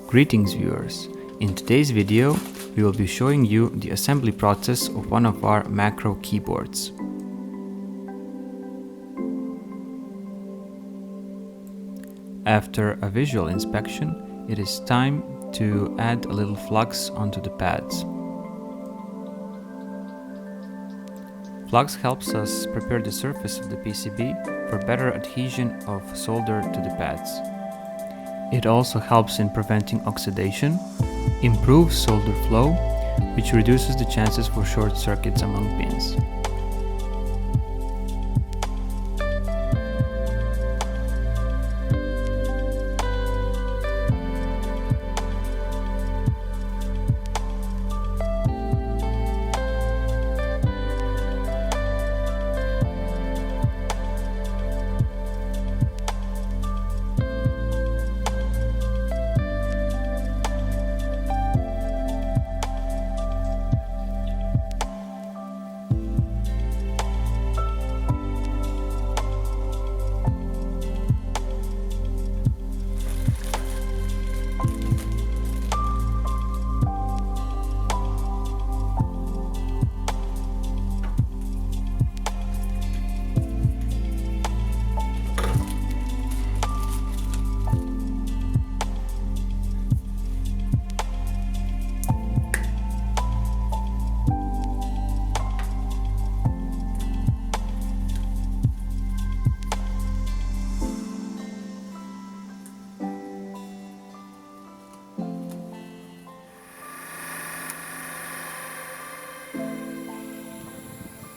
Greetings viewers! In today's video, we will be showing you the assembly process of one of our macro keyboards. After a visual inspection, it is time to add a little flux onto the pads. Flux helps us prepare the surface of the PCB for better adhesion of solder to the pads. It also helps in preventing oxidation, improves solder flow, which reduces the chances for short circuits among pins.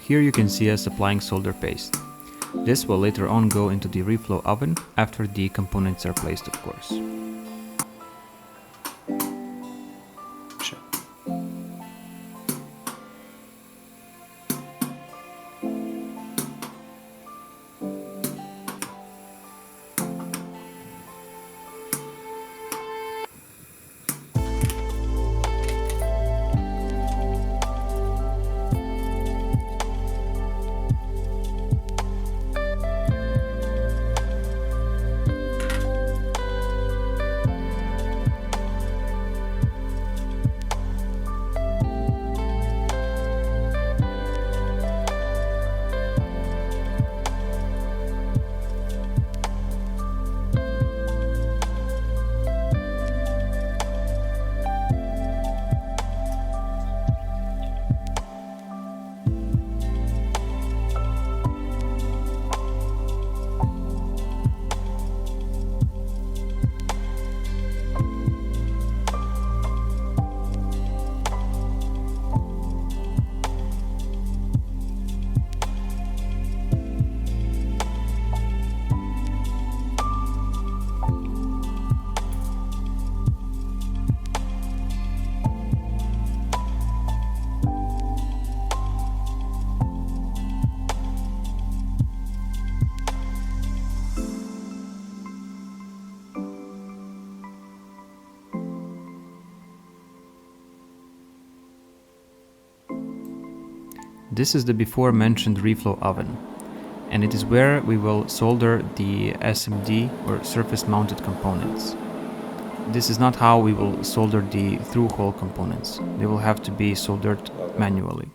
Here you can see us applying solder paste. This will later on go into the reflow oven after the components are placed, of course. This is the before mentioned reflow oven, and it is where we will solder the SMD or surface mounted components. This is not how we will solder the through hole components. They will have to be soldered manually.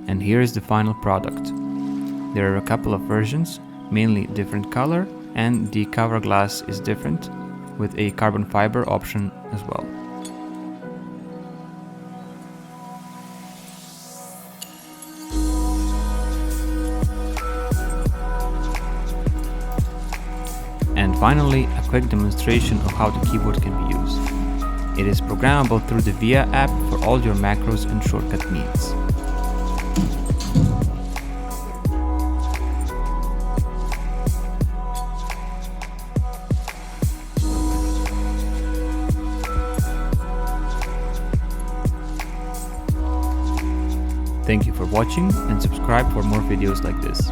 And here is the final product. There are a couple of versions, mainly different color, and the cover glass is different, with a carbon fiber option as well. And finally, a quick demonstration of how the keyboard can be used. It is programmable through the VIA app for all your macros and shortcut needs. Thank you for watching and subscribe for more videos like this.